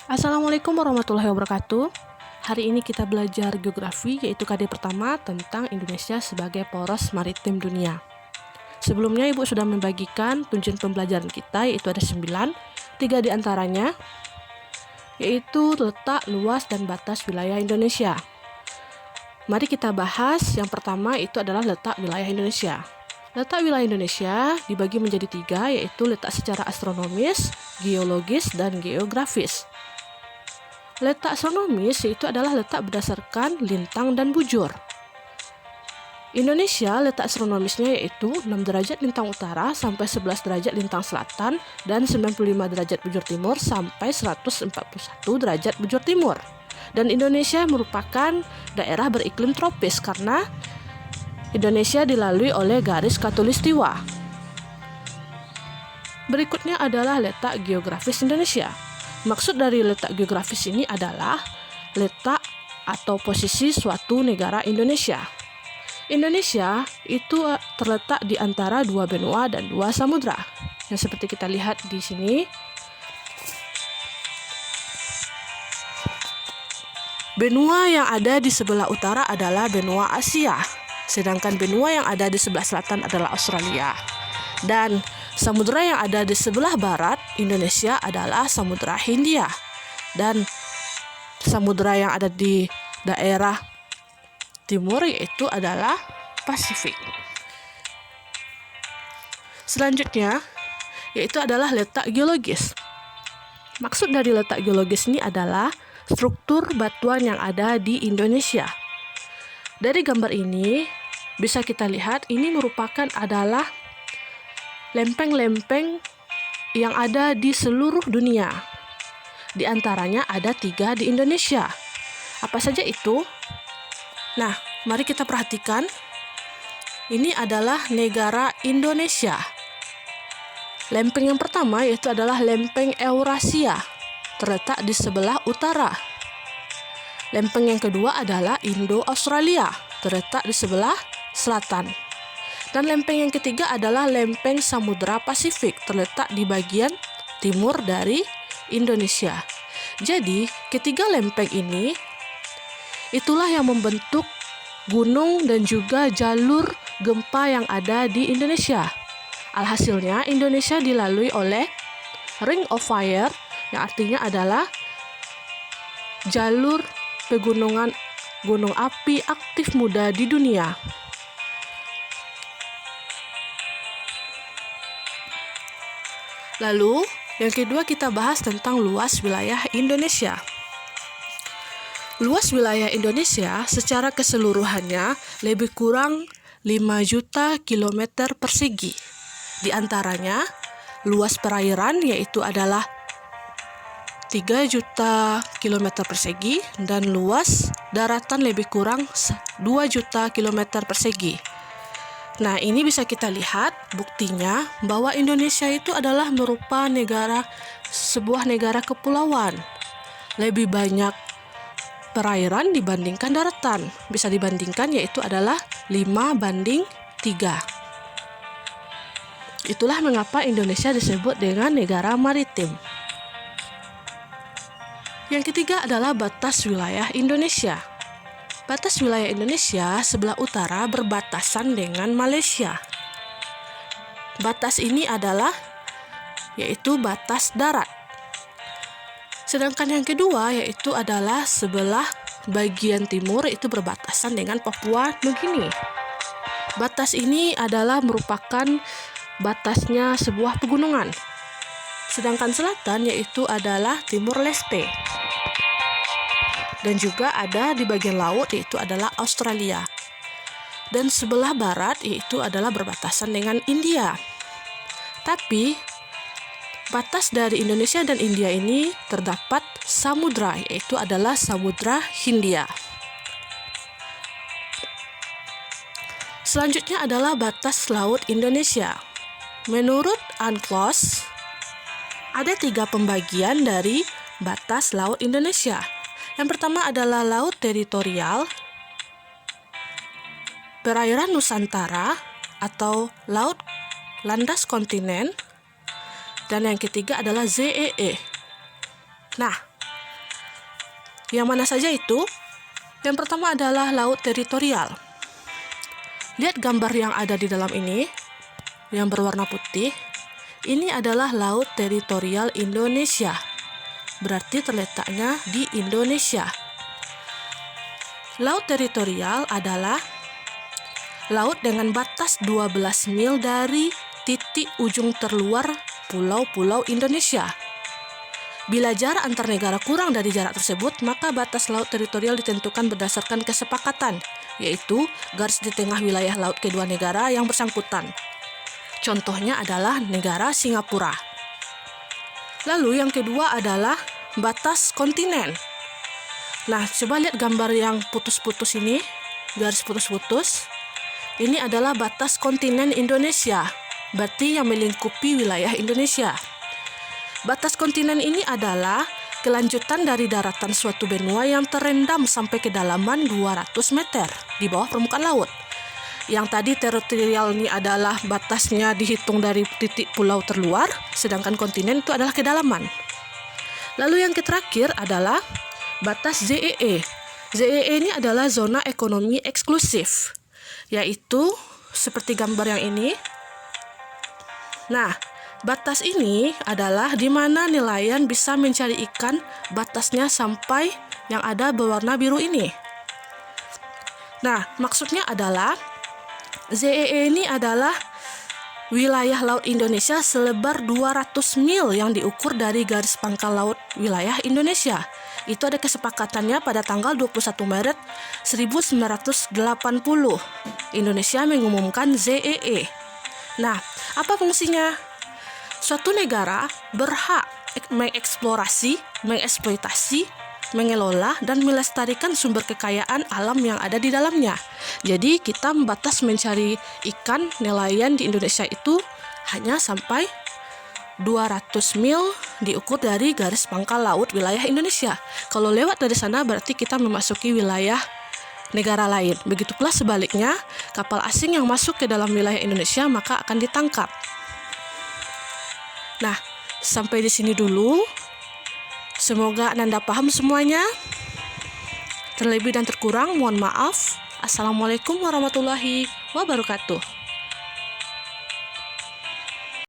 Assalamualaikum warahmatullahi wabarakatuh. Hari ini kita belajar geografi, yaitu KD pertama tentang Indonesia sebagai poros maritim dunia. Sebelumnya Ibu sudah membagikan tujuan pembelajaran kita, yaitu ada 9. 3 diantaranya yaitu letak, luas, dan batas wilayah Indonesia. Mari kita bahas. Yang pertama itu adalah letak wilayah Indonesia. Letak wilayah Indonesia dibagi menjadi 3, yaitu letak secara astronomis, geologis, dan geografis. Letak astronomis itu adalah letak berdasarkan lintang dan bujur. Indonesia letak astronomisnya yaitu 6 derajat lintang utara sampai 11 derajat lintang selatan dan 95 derajat bujur timur sampai 141 derajat bujur timur. Dan Indonesia merupakan daerah beriklim tropis karena Indonesia dilalui oleh garis khatulistiwa. Berikutnya adalah letak geografis Indonesia. Maksud dari letak geografis ini adalah letak atau posisi suatu negara Indonesia. Indonesia itu terletak di antara 2 benua dan 2 samudra. Yang seperti kita lihat di sini. Benua yang ada di sebelah utara adalah benua Asia, sedangkan benua yang ada di sebelah selatan adalah Australia. Dan samudra yang ada di sebelah barat Indonesia adalah Samudra Hindia, dan samudra yang ada di daerah timur yaitu adalah Pasifik. Selanjutnya yaitu adalah letak geologis. Maksud dari letak geologis ini adalah struktur batuan yang ada di Indonesia. Dari gambar ini bisa kita lihat ini merupakan adalah lempeng-lempeng yang ada di seluruh dunia. Di antaranya ada 3 di Indonesia. Apa saja itu? Nah, mari kita perhatikan. Ini adalah negara Indonesia. Lempeng yang pertama yaitu adalah lempeng Eurasia, terletak di sebelah utara. Lempeng yang kedua adalah Indo-Australia, terletak di sebelah selatan. Dan lempeng yang ketiga adalah lempeng Samudra Pasifik, terletak di bagian timur dari Indonesia. Jadi, ketiga lempeng ini itulah yang membentuk gunung dan juga jalur gempa yang ada di Indonesia. Alhasilnya, Indonesia dilalui oleh Ring of Fire, yang artinya adalah jalur pegunungan gunung api aktif muda di dunia. Lalu, yang kedua kita bahas tentang luas wilayah Indonesia. Luas wilayah Indonesia secara keseluruhannya lebih kurang 5 juta kilometer persegi. Di antaranya, luas perairan yaitu adalah 3 juta kilometer persegi dan luas daratan lebih kurang 2 juta kilometer persegi. Nah, ini bisa kita lihat buktinya bahwa Indonesia itu adalah merupakan sebuah negara kepulauan. Lebih banyak perairan dibandingkan daratan. Bisa dibandingkan yaitu adalah 5:3. Itulah mengapa Indonesia disebut dengan negara maritim. Yang ketiga adalah batas wilayah Indonesia. Batas wilayah Indonesia sebelah utara berbatasan dengan Malaysia. Batas ini adalah yaitu batas darat. Sedangkan yang kedua yaitu adalah sebelah bagian timur itu berbatasan dengan Papua Nugini. Batas ini adalah merupakan batasnya sebuah pegunungan. Sedangkan selatan yaitu adalah Timur Leste. Dan juga ada di bagian laut yaitu adalah Australia. Dan sebelah barat yaitu adalah berbatasan dengan India. Tapi batas dari Indonesia dan India ini terdapat samudra yaitu adalah Samudra Hindia. Selanjutnya adalah batas laut Indonesia. Menurut UNCLOS ada 3 pembagian dari batas laut Indonesia. Yang pertama adalah laut teritorial, perairan Nusantara atau laut landas kontinen, dan yang ketiga adalah ZEE. Nah, Yang mana saja itu? Yang pertama adalah laut teritorial. Lihat gambar yang ada di dalam ini, yang berwarna putih. Ini adalah laut teritorial Indonesia. Berarti terletaknya di Indonesia. Laut teritorial adalah laut dengan batas 12 mil dari titik ujung terluar pulau-pulau Indonesia. Bila jarak antar negara kurang dari jarak tersebut, maka batas laut teritorial ditentukan berdasarkan kesepakatan, yaitu garis di tengah wilayah laut kedua negara yang bersangkutan. Contohnya adalah negara Singapura. Lalu yang kedua adalah batas kontinen. Nah, coba lihat gambar yang putus-putus ini, garis putus-putus. Ini adalah batas kontinen Indonesia, berarti yang melingkupi wilayah Indonesia. Batas kontinen ini adalah kelanjutan dari daratan suatu benua yang terendam sampai kedalaman 200 meter di bawah permukaan laut. Yang tadi teritorial ini adalah batasnya dihitung dari titik pulau terluar, sedangkan kontinen itu adalah kedalaman. Lalu yang terakhir adalah batas ZEE. ZEE ini adalah zona ekonomi eksklusif, yaitu seperti gambar yang ini. Nah, batas ini adalah di mana nelayan bisa mencari ikan, batasnya sampai yang ada berwarna biru ini. Nah, maksudnya adalah ZEE ini adalah wilayah laut Indonesia selebar 200 mil yang diukur dari garis pangkal laut wilayah Indonesia. Itu ada kesepakatannya pada tanggal 21 Maret 1980. Indonesia mengumumkan ZEE. Nah, apa fungsinya? Suatu negara berhak mengeksplorasi, mengeksploitasi, mengelola, dan melestarikan sumber kekayaan alam yang ada di dalamnya. Jadi kita membatas mencari ikan nelayan di Indonesia itu hanya sampai 200 mil diukur dari garis pangkal laut wilayah Indonesia. Kalau lewat dari sana berarti kita memasuki wilayah negara lain. Begitu pula sebaliknya, kapal asing yang masuk ke dalam wilayah Indonesia maka akan ditangkap. Nah, sampai di sini dulu. Semoga Anda paham semuanya. Terlebih dan terkurang mohon maaf. Assalamualaikum warahmatullahi wabarakatuh.